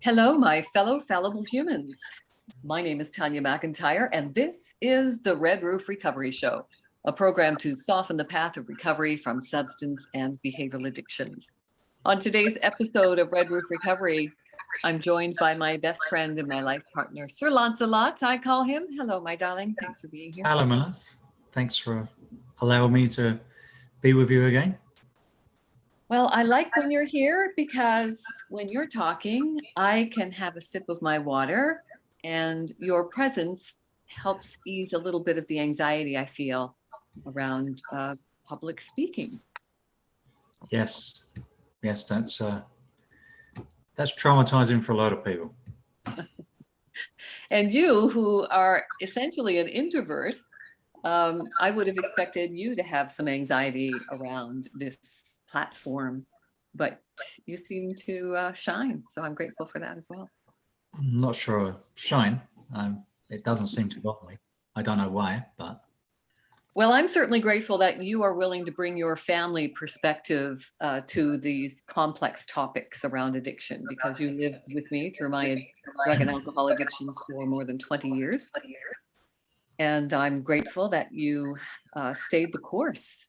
Hello, my fellow fallible humans. My name is Tanya McIntyre, and this is the Red Roof Recovery Show, a program to soften the path of recovery from substance and behavioral addictions. On today's episode of Red Roof Recovery, I'm joined by my best friend and my life partner, Sir Lancelot, I call him. Hello, my darling. Thanks for being here. Hello, my love. Thanks for allowing me to be with you again. Well, I like when you're here because when you're talking, I can have a sip of my water, and your presence helps ease a little bit of the anxiety I feel around public speaking. Yes, that's traumatizing for a lot of people. And you, who are essentially an introvert, I would have expected you to have some anxiety around this platform, but you seem to shine. So I'm grateful for that as well. I'm not sure shine. It doesn't seem to bother me. I don't know why, but. Well, I'm certainly grateful that you are willing to bring your family perspective to these complex topics around addiction, because you lived with me through my drug and alcohol addictions for more than 20 years. And I'm grateful that you stayed the course.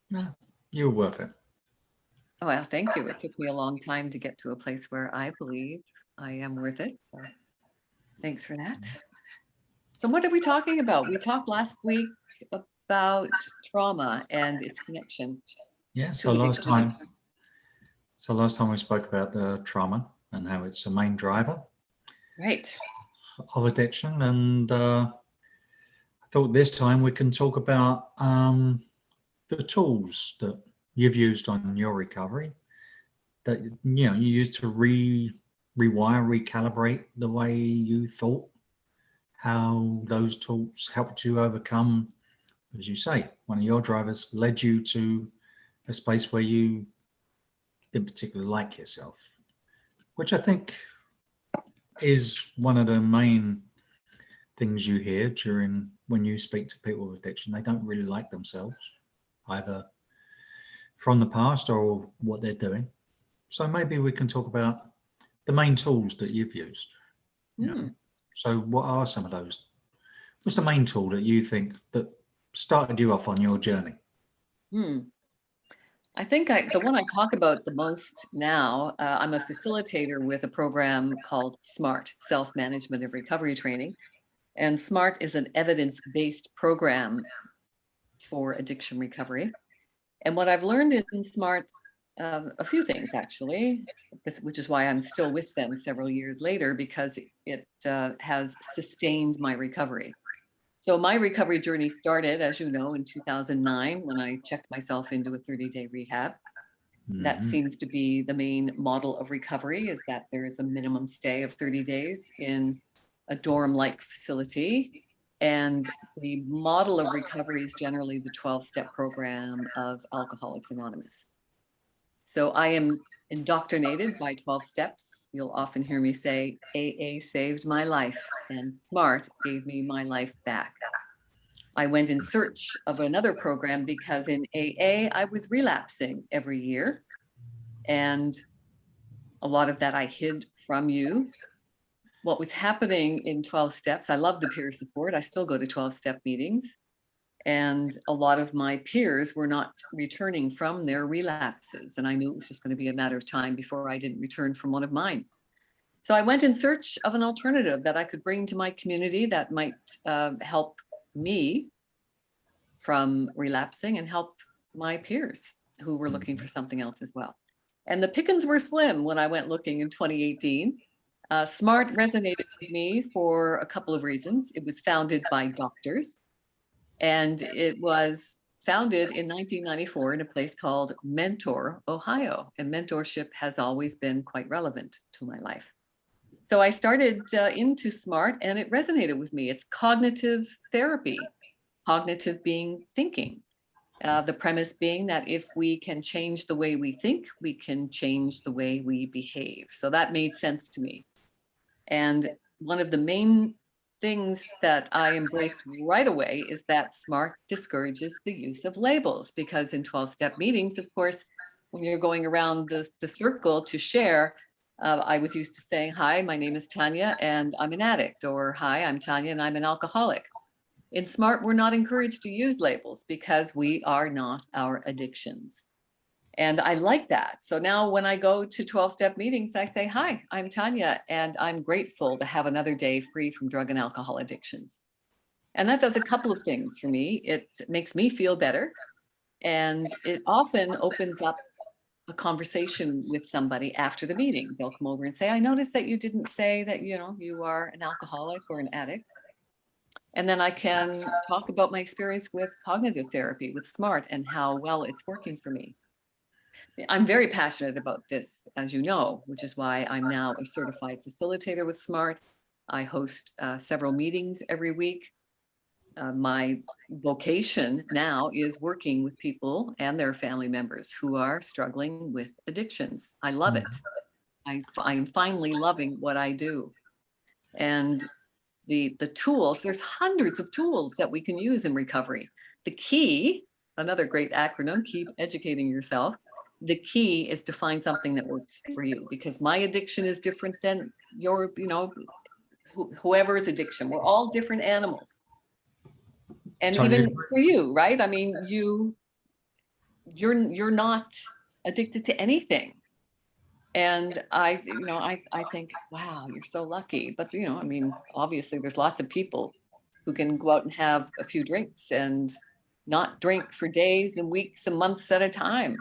Yeah, you were worth it. Oh, well, thank you. It took me a long time to get to a place where I believe I am worth it. So thanks for that. So what are we talking about? We talked last week about trauma and its connection. Yeah, so last time we spoke about the trauma and how it's a main driver. Right. Of addiction, and I thought this time we can talk about the tools that you've used on your recovery that you use to rewire, recalibrate the way you thought, how those tools helped you overcome, as you say, one of your drivers led you to a space where you didn't particularly like yourself, which I think is one of the main things you hear when you speak to people with addiction. They don't really like themselves, either from the past or what they're doing. So maybe we can talk about the main tools that you've used. So what are some of those? What's the main tool that you think that started you off on your journey? I think the one I talk about the most now, I'm a facilitator with a program called SMART, Self-Management and Recovery Training. And SMART is an evidence-based program for addiction recovery. And what I've learned in SMART, a few things actually, which is why I'm still with them several years later, because it has sustained my recovery. So my recovery journey started, as you know, in 2009 when I checked myself into a 30-day rehab. That seems to be the main model of recovery, is that there is a minimum stay of 30 days in a dorm-like facility. And the model of recovery is generally the 12-step program of Alcoholics Anonymous. So I am indoctrinated by 12 steps. You'll often hear me say, AA saved my life and SMART gave me my life back. I went in search of another program because in AA, I was relapsing every year. And a lot of that I hid from you. What was happening in 12 steps, I love the peer support. I still go to 12-step meetings. And a lot of my peers were not returning from their relapses. And I knew it was just going to be a matter of time before I didn't return from one of mine. So I went in search of an alternative that I could bring to my community that might help me from relapsing and help my peers who were looking for something else as well. And the pickings were slim when I went looking in 2018. SMART resonated with me for a couple of reasons. It was founded by doctors, and it was founded in 1994 in a place called Mentor, Ohio. And mentorship has always been quite relevant to my life. So I started into SMART, and it resonated with me. It's cognitive therapy, cognitive being thinking. The premise being that if we can change the way we think, we can change the way we behave. So that made sense to me. And one of the main things that I embraced right away is that SMART discourages the use of labels, because in 12-step meetings, of course, when you're going around the circle to share, I was used to saying, hi, my name is Tanya and I'm an addict, or hi, I'm Tanya and I'm an alcoholic. In SMART, we're not encouraged to use labels because we are not our addictions. And I like that. So now when I go to 12-step meetings, I say, hi, I'm Tanya, and I'm grateful to have another day free from drug and alcohol addictions. And that does a couple of things for me. It makes me feel better. And it often opens up a conversation with somebody after the meeting. They'll come over and say, I noticed that you didn't say that, you are an alcoholic or an addict. And then I can talk about my experience with cognitive therapy, with SMART, and how well it's working for me. I'm very passionate about this, as you know, which is why I'm now a certified facilitator with SMART. I host several meetings every week. My vocation now is working with people and their family members who are struggling with addictions. I love it. I'm finally loving what I do. And the tools, there's hundreds of tools that we can use in recovery. The key, another great acronym, keep educating yourself. The key is to find something that works for you, because my addiction is different than your, whoever's addiction. We're all different animals. And Totally even agree. for you, right? I mean, you're not addicted to anything. And I think, wow, you're so lucky. But, I mean, obviously there's lots of people who can go out and have a few drinks and not drink for days and weeks and months at a time.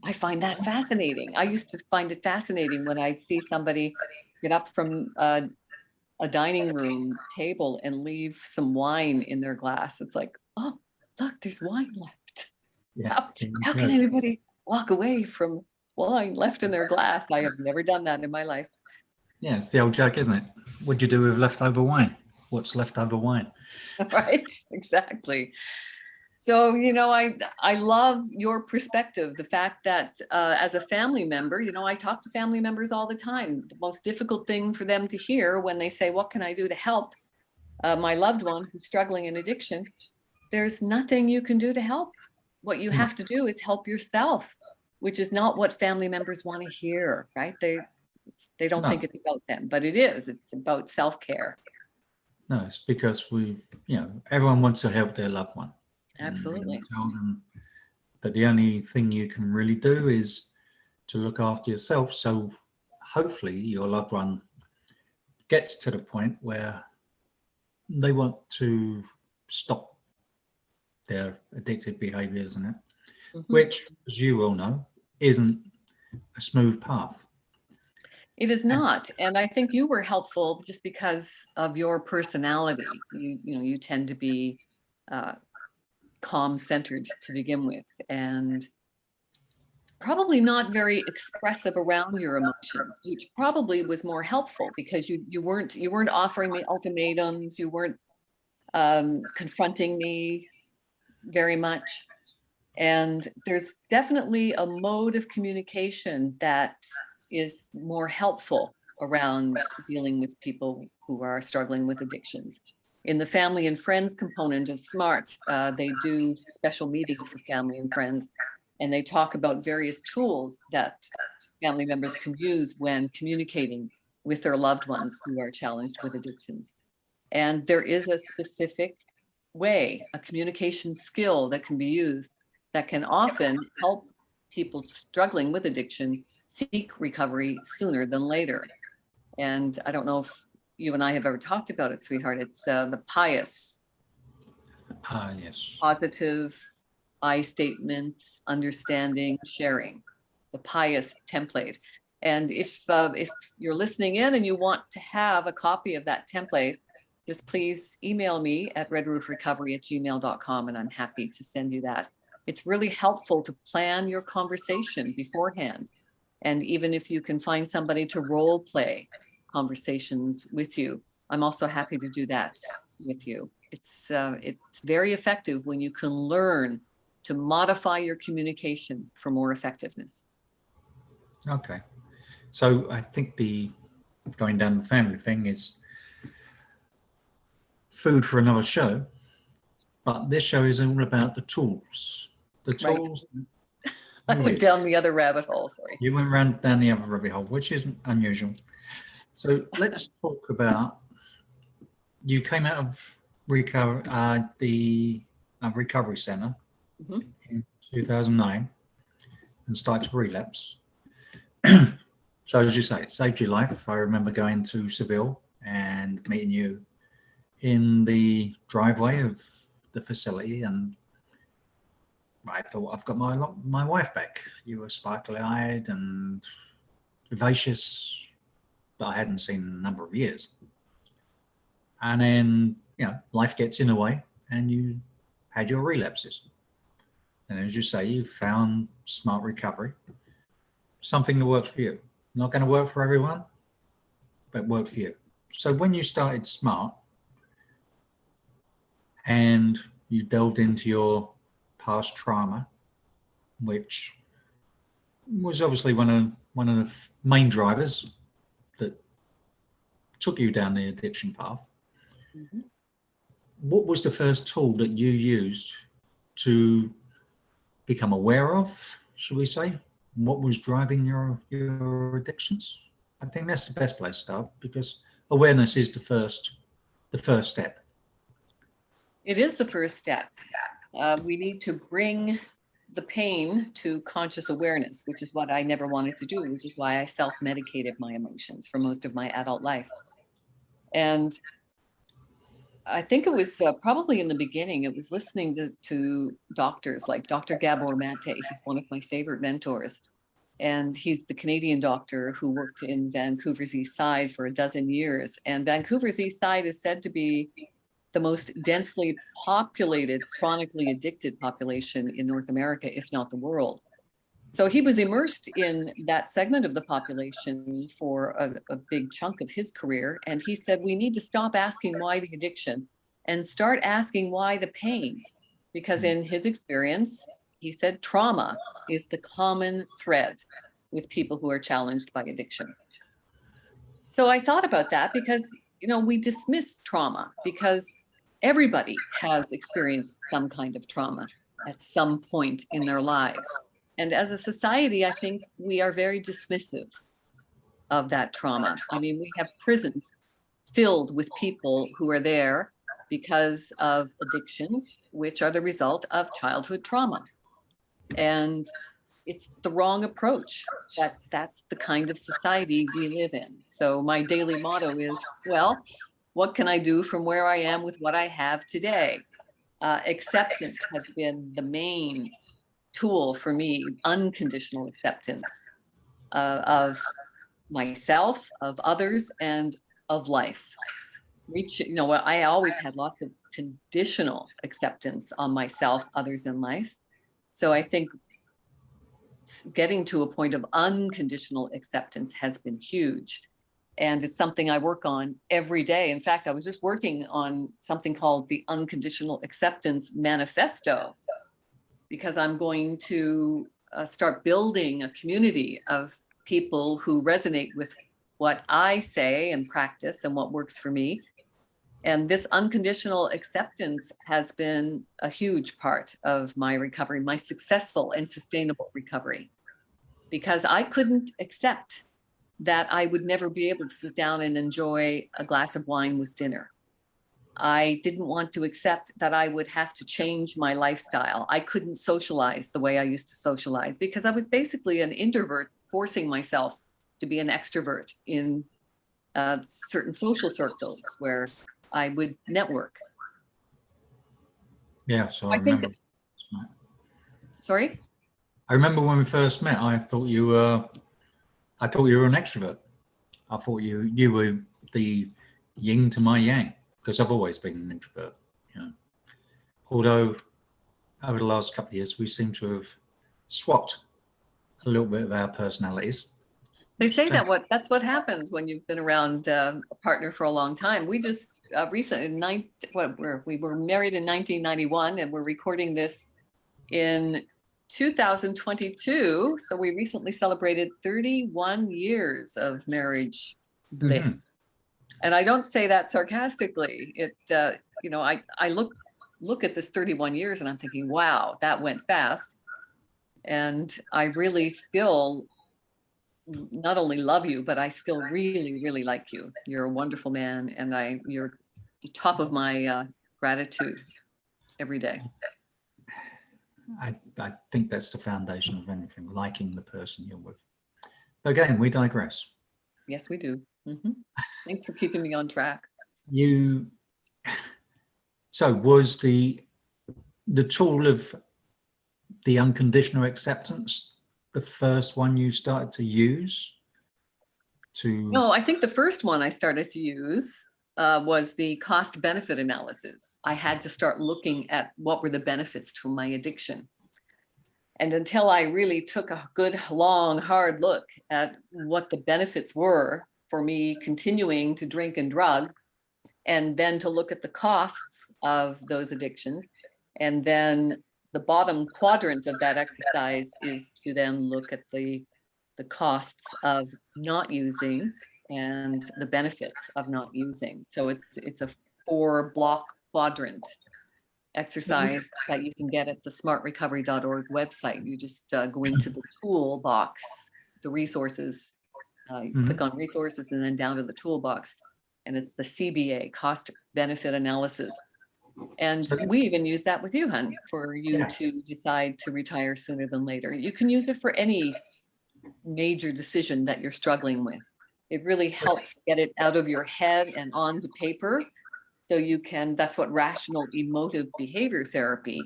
I find that fascinating. I used to find it fascinating when I see somebody get up from a dining room table and leave some wine in their glass. It's like, oh, look, there's wine left. Yeah. How can anybody walk away from wine left in their glass? I have never done that in my life. Yeah, it's the old joke, isn't it? What do you do with leftover wine? What's leftover wine? Right? Exactly. So, I love your perspective, the fact that as a family member, I talk to family members all the time. The most difficult thing for them to hear when they say, what can I do to help my loved one who's struggling in addiction? There's nothing you can do to help. What you No. have to do is help yourself, which is not what family members want to hear, right? They don't think No, it's about them, but it is. It's about self-care. no, it's because everyone wants to help their loved one. And Absolutely. tell them that the only thing you can really do is to look after yourself. So hopefully your loved one gets to the point where they want to stop their addictive behaviors and it, Mhm. which, as you all know, isn't a smooth path. It is not. And I think you were helpful just because of your personality. You tend to be uh, calm centered to begin with, and probably not very expressive around your emotions, which probably was more helpful because you weren't offering me ultimatums, you weren't confronting me very much. And there's definitely a mode of communication that is more helpful around dealing with people who are struggling with addictions. In the family and friends component of SMART, they do special meetings for family and friends, and they talk about various tools that family members can use when communicating with their loved ones who are challenged with addictions. And there is a specific way, a communication skill that can be used that can often help people struggling with addiction seek recovery sooner than later. And I don't know if you and I have ever talked about it, sweetheart. It's the PIUS, Ah, yes. positive I statements, understanding, sharing, the PIUS template. And if you're listening in and you want to have a copy of that template, just please email me at redroofrecovery@gmail.com, and I'm happy to send you that. It's really helpful to plan your conversation beforehand. And even if you can find somebody to role play conversations with you, I'm also happy to do that with you. It's very effective when you can learn to modify your communication for more effectiveness. Okay. So I think the going down the family thing is food for another show, but this show is all about the tools. The Right. tools I Oh, went yeah. down the other rabbit hole, sorry. You went round down the other rabbit hole, which isn't unusual. So let's talk about, you came out of the recovery centre Mhm. in 2009 and started to relapse. So as you say, it saved your life. I remember going to Seville and meeting you in the driveway of the facility, and I thought, I've got my wife back. You were sparkly-eyed and vivacious that I hadn't seen in a number of years. And then, life gets in the way and you had your relapses. And as you say, you found smart recovery, something that works for you. Not going to work for everyone, but worked for you. So when you started smart and you delved into your past trauma, which was obviously one of the main drivers that took you down the addiction path. Mhm. What was the first tool that you used to become aware of, should we say? What was driving your addictions? I think that's the best place to start, because awareness is the first step. It is the first step. We need to bring the pain to conscious awareness, which is what I never wanted to do, which is why I self-medicated my emotions for most of my adult life. And I think it was probably in the beginning, it was listening to doctors like Dr. Gabor Mate. He's one of my favorite mentors. And he's the Canadian doctor who worked in Vancouver's East Side for a dozen years. And Vancouver's East Side is said to be the most densely populated, chronically addicted population in North America, if not the world. So he was immersed in that segment of the population for a big chunk of his career. And he said, we need to stop asking why the addiction and start asking why the pain. Because in his experience, he said trauma is the common thread with people who are challenged by addiction. So I thought about that because, we dismiss trauma because everybody has experienced some kind of trauma at some point in their lives. And as a society, I think we are very dismissive of that trauma. I mean, we have prisons filled with people who are there because of addictions, which are the result of childhood trauma. And it's the wrong approach. That's the kind of society we live in. So my daily motto is, well, what can I do from where I am with what I have today? Acceptance has been the main tool for me, unconditional acceptance of myself, of others, and of life. I always had lots of conditional acceptance on myself, others, and life. So I think getting to a point of unconditional acceptance has been huge. And it's something I work on every day. In fact, I was just working on something called the Unconditional Acceptance Manifesto, because I'm going to start building a community of people who resonate with what I say and practice and what works for me. And this unconditional acceptance has been a huge part of my recovery, my successful and sustainable recovery, because I couldn't accept that I would never be able to sit down and enjoy a glass of wine with dinner. I didn't want to accept that I would have to change my lifestyle. I couldn't socialize the way I used to socialize because I was basically an introvert, forcing myself to be an extrovert in certain social circles where I would network. Yeah, so I I think, remember. sorry? I remember when we first met. I thought you were an extrovert. I thought you were the yin to my yang, because I've always been an introvert. Although over the last couple of years we seem to have swapped a little bit of our personalities. They say that's what happens when you've been around a partner for a long time. We just recently, we were married in 1991, and we're recording this in 2022. So we recently celebrated 31 years of marriage bliss. Mhm. And I don't say that sarcastically. I look at this 31 years and I'm thinking, wow, that went fast. And I really still not only love you, but I still really, really like you. You're a wonderful man, and you're the top of my gratitude every day. I think that's the foundation of anything, liking the person you're with. Again, we digress. Yes, we do. Thanks for keeping me on track. You, so was the tool of the unconditional acceptance the first one you started to use? No, I think the first one I started to use was the cost benefit analysis. I had to start looking at what were the benefits to my addiction. And until I really took a good, long, hard look at what the benefits were for me continuing to drink and drug, and then to look at the costs of those addictions, and then the bottom quadrant of that exercise is to then look at the costs of not using and the benefits of not using. So it's a 4-block quadrant exercise that you can get at the smartrecovery.org website. You just go into the toolbox, the resources, click on resources, and then down to the toolbox. And it's the CBA, cost benefit analysis. And we even use that with you, hun, for you to decide to retire sooner than later. You can use it for any major decision that you're struggling with. It really helps get it out of your head and onto paper. So you can, that's what rational emotive behavior therapy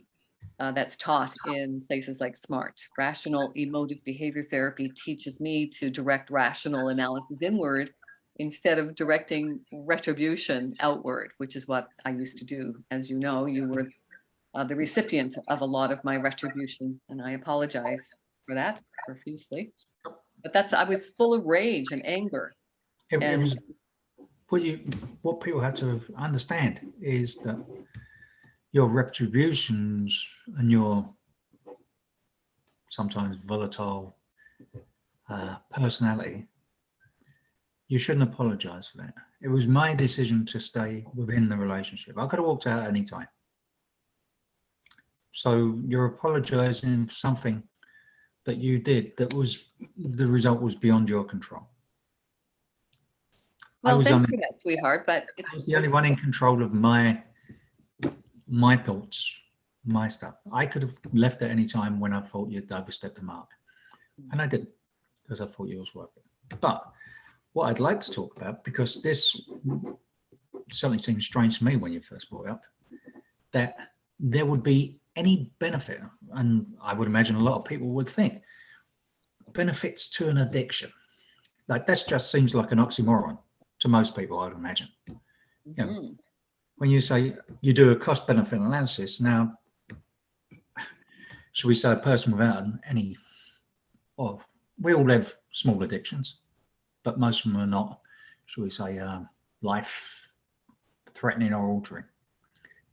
that's taught in places like SMART. Rational emotive behavior therapy teaches me to direct rational analysis inward instead of directing retribution outward, which is what I used to do. As you know, you were the recipient of a lot of my retribution, and I apologize for that profusely. But I was full of rage and anger. It was what people have to understand is that your retributions and your sometimes volatile personality, you shouldn't apologize for that. It was my decision to stay within the relationship. I could have walked out at any time. So you're apologizing for something that you did that was, the result was beyond your control. Well, thanks for that, sweetheart, but I was the only one in control of my thoughts, my stuff. I could have left at any time when I thought you'd overstepped the mark. And I didn't, because I thought you was worth it. But what I'd like to talk about, because this certainly seems strange to me when you first brought it up, that there would be any benefit, and I would imagine a lot of people would think, benefits to an addiction. Like, that just seems like an oxymoron to most people, I would imagine. You know, when you say you do a cost benefit analysis, now, should we say a person without any, well, we all have small addictions, but most of them are not, should we say, life threatening or altering.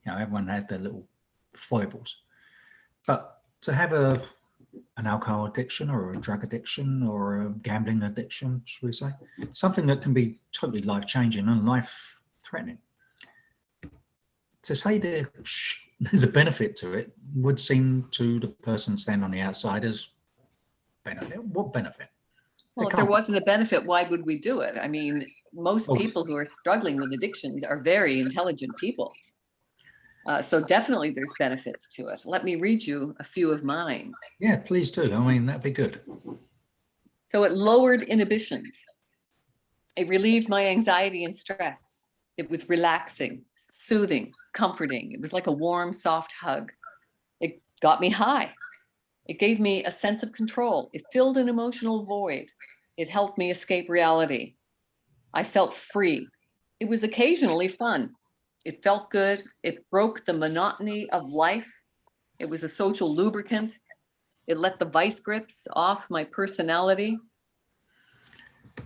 You know, everyone has their little foibles. But to have an alcohol addiction or a drug addiction or a gambling addiction, should we say, something that can be totally life-changing and life-threatening, to say there's a benefit to it would seem to the person standing on the outside as benefit. What benefit? Well, if there wasn't a benefit, why would we do it? I mean, most people who are struggling with addictions are very intelligent people. So definitely there's benefits to it. Let me read you a few of mine. Yeah, please do. I mean, that'd be good. So it lowered inhibitions. It relieved my anxiety and stress. It was relaxing, soothing, comforting. It was like a warm, soft hug. It got me high. It gave me a sense of control. It filled an emotional void. It helped me escape reality. I felt free. It was occasionally fun. It felt good. It broke the monotony of life. It was a social lubricant. It let the vice grips off my personality.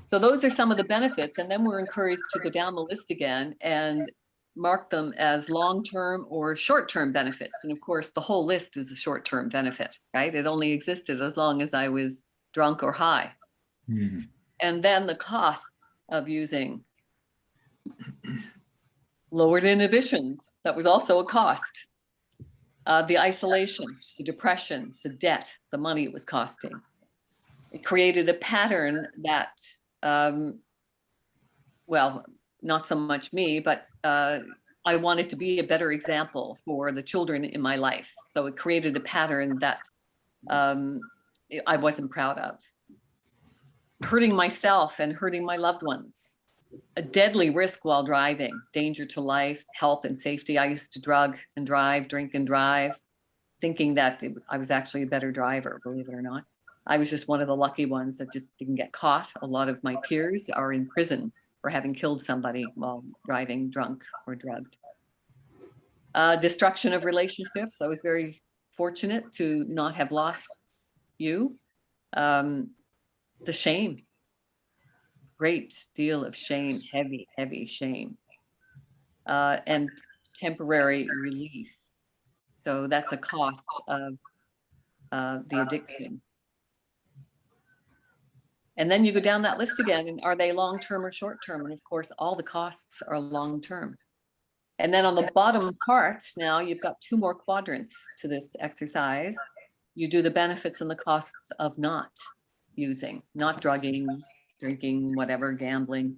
So those are some of the benefits. And then we're encouraged to go down the list again and mark them as long-term or short-term benefits. And of course, the whole list is a short-term benefit, right? It only existed as long as I was drunk or high. Mm-hmm. And then the costs of using. Lowered inhibitions. That was also a cost. The isolation, the depression, the debt, the money it was costing. It created a pattern that, well, not so much me, but I wanted to be a better example for the children in my life. So it created a pattern that I wasn't proud of. Hurting myself and hurting my loved ones. A deadly risk while driving, danger to life, health and safety. I used to drug and drive, drink and drive, thinking that I was actually a better driver, believe it or not. I was just one of the lucky ones that just didn't get caught. A lot of my peers are in prison for having killed somebody while driving drunk or drugged. Destruction of relationships. I was very fortunate to not have lost you. The shame. Great deal of shame, heavy, heavy shame. And temporary relief. So that's a cost of the addiction. And then you go down that list again, and are they long-term or short-term? And of course, all the costs are long-term. And then on the bottom part, now you've got 2 more quadrants to this exercise. You do the benefits and the costs of not using, not drugging, drinking, whatever, gambling.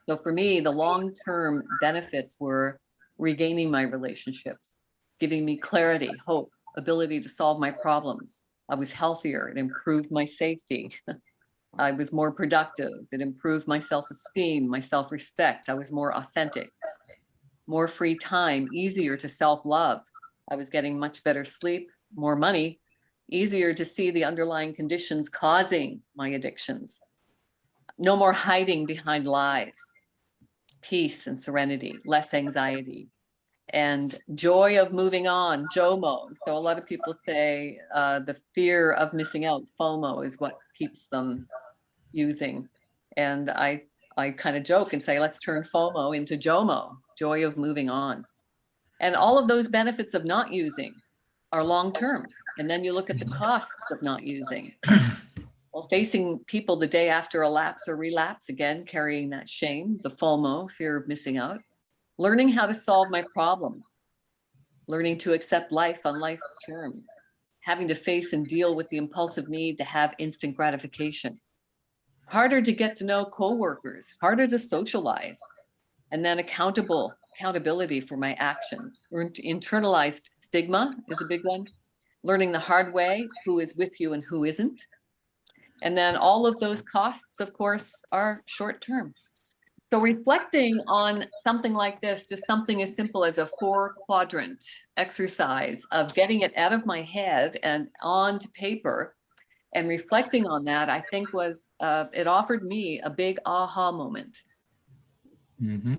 So for me, the long-term benefits were regaining my relationships, giving me clarity, hope, ability to solve my problems. I was healthier. It improved my safety. I was more productive. It improved my self-esteem, my self-respect. I was more authentic, more free time, easier to self-love. I was getting much better sleep, more money, easier to see the underlying conditions causing my addictions. No more hiding behind lies, peace and serenity, less anxiety, and joy of moving on, JOMO. So a lot of people say the fear of missing out, FOMO, is what keeps them using. And I kind of joke and say, let's turn FOMO into JOMO, joy of moving on. And all of those benefits of not using are long-term. And then you look at the costs of not using. Well, facing people the day after a lapse or relapse, again, carrying that shame, the FOMO, fear of missing out, learning how to solve my problems, learning to accept life on life's terms, having to face and deal with the impulsive need to have instant gratification, harder to get to know coworkers, harder to socialize, and then accountability for my actions. Internalized stigma is a big one, learning the hard way who is with you and who isn't. And then all of those costs, of course, are short-term. So reflecting on something like this, just something as simple as a 4-quadrant exercise of getting it out of my head and onto paper and reflecting on that, I think was, it offered me a big aha moment. Mm-hmm.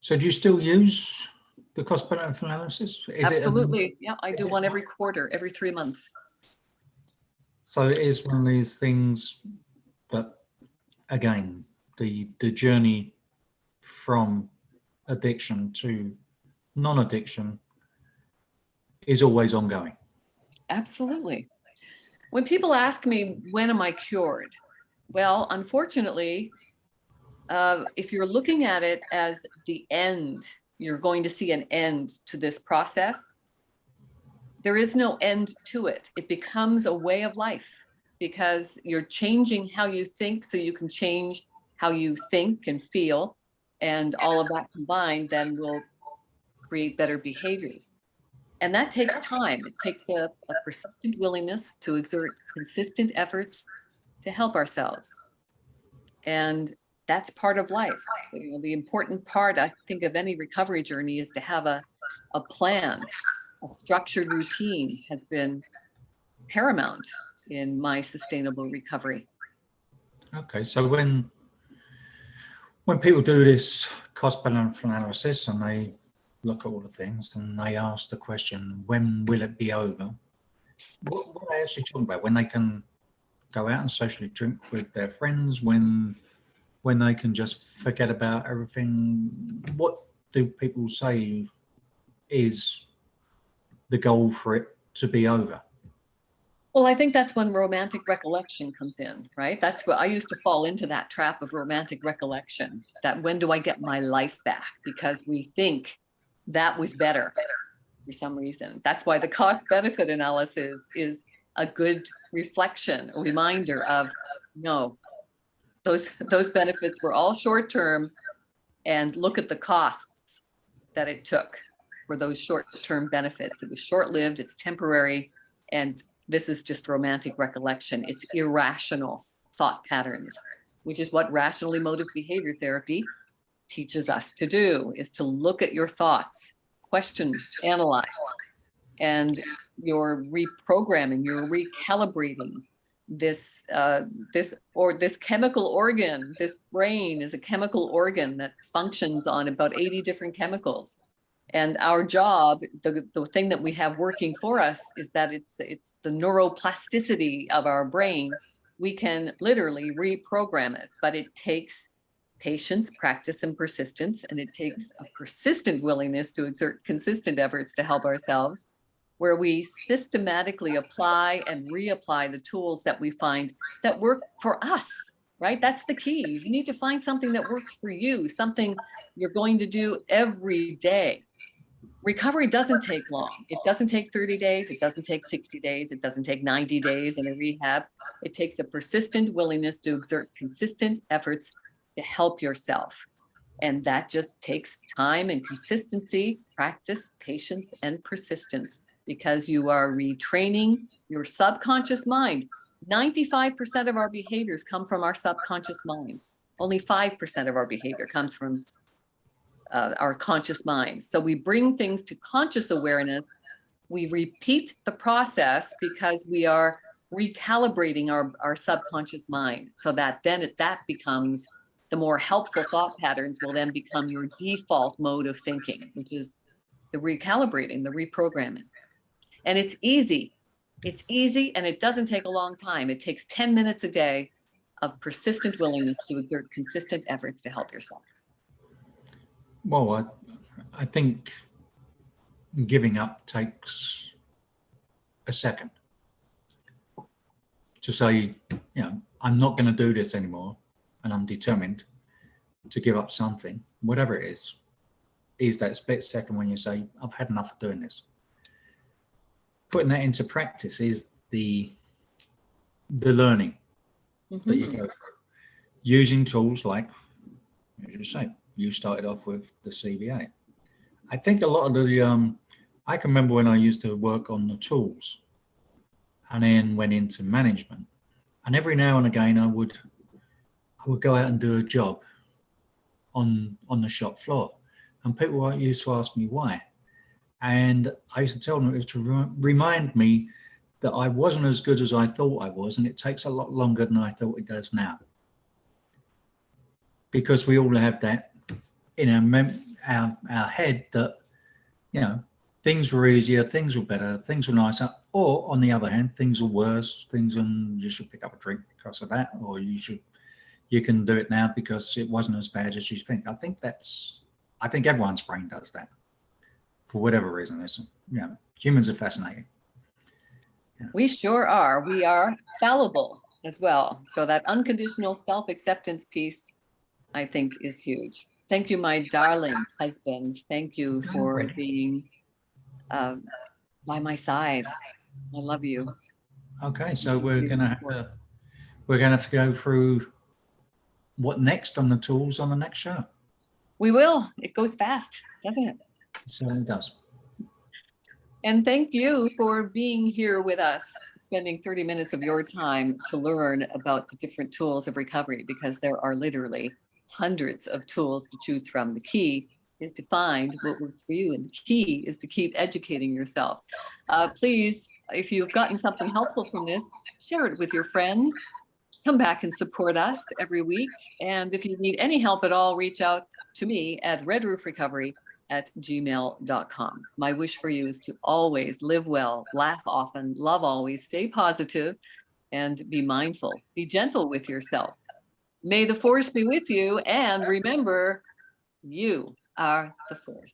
So do you still use the cost benefit analysis? Absolutely. Yeah, I do one every quarter, every 3 months. So it is one of these things that, again, the journey from addiction to non-addiction is always ongoing. Absolutely. When people ask me, when am I cured? Well, unfortunately, if you're looking at it as the end, you're going to see an end to this process. There is no end to it. It becomes a way of life because you're changing how you think so you can change how you think and feel. And all of that combined then will create better behaviors. And that takes time. It takes a persistent willingness to exert consistent efforts to help ourselves. And that's part of life. You know, the important part, I think, of any recovery journey is to have a plan. A structured routine has been paramount in my sustainable recovery. Okay, so when people do this cost benefit analysis and they look at all the things and they ask the question, when will it be over? What are they actually talking about? When they can go out and socially drink with their friends, when they can just forget about everything? What do people say is the goal for it to be over? Well, I think that's when romantic recollection comes in, right? That's what I used to fall into, that trap of romantic recollection, that when do I get my life back? Because we think that was better. for some reason. That's why the cost benefit analysis is a good reflection, a reminder of, no, those benefits were all short-term, and look at the costs that it took for those short-term benefits. It was short-lived, it's temporary, and this is just romantic recollection. It's irrational thought patterns, which is what rational emotive behavior therapy teaches us to do, is to look at your thoughts, question, analyze, and you're reprogramming, you're recalibrating this chemical organ. This brain is a chemical organ that functions on about 80 different chemicals. And our job, the thing that we have working for us, is that it's the neuroplasticity of our brain. We can literally reprogram it, but it takes patience, practice, and persistence. And it takes a persistent willingness to exert consistent efforts to help ourselves, where we systematically apply and reapply the tools that we find that work for us, right? That's the key. You need to find something that works for you, something you're going to do every day. Recovery doesn't take long. It doesn't take 30 days. It doesn't take 60 days. It doesn't take 90 days in a rehab. It takes a persistent willingness to exert consistent efforts to help yourself. And that just takes time and consistency, practice, patience, and persistence, because you are retraining your subconscious mind. 95% of our behaviors come from our subconscious mind. Only 5% of our behavior comes from our conscious mind. So we bring things to conscious awareness. We repeat the process because we are recalibrating our subconscious mind, so that then that becomes the more helpful thought patterns will then become your default mode of thinking, which is the recalibrating, the reprogramming. And it's easy. It's easy, and it doesn't take a long time. It takes 10 minutes a day of persistent willingness to exert consistent efforts to help yourself. Well, I think giving up takes a second. To say, I'm not going to do this anymore, and I'm determined to give up something, whatever it is that split second when you say, I've had enough of doing this. Putting that into practice is the learning that you go through. Using tools like, as you say, you started off with the CBA. I think a lot of the, I can remember when I used to work on the tools and then went into management. And every now and again, I would go out and do a job on the shop floor. And people used to ask me why. And I used to tell them it was to remind me that I wasn't as good as I thought I was, and it takes a lot longer than I thought it does now. Because we all have that in our head that, things were easier, things were better, things were nicer, or on the other hand, things are worse, and you should pick up a drink because of that, or you can do it now because it wasn't as bad as you think. I think everyone's brain does that for whatever reason. Humans are fascinating. We sure are. We are fallible as well. So that unconditional self-acceptance piece, I think, is huge. Thank you, my darling husband. Thank you for being by my side. I love you. Okay, so we're gonna have to go through what next on the tools on the next show. We will. It goes fast, doesn't it? It certainly does. And thank you for being here with us, spending 30 minutes of your time to learn about the different tools of recovery, because there are literally hundreds of tools to choose from. The key is to find what works for you, and the key is to keep educating yourself. Please, if you've gotten something helpful from this, share it with your friends. Come back and support us every week. And if you need any help at all, reach out to me at redroofrecovery@gmail.com. My wish for you is to always live well, laugh often, love always, stay positive, and be mindful. Be gentle with yourself. May the force be with you, and remember, you are the force.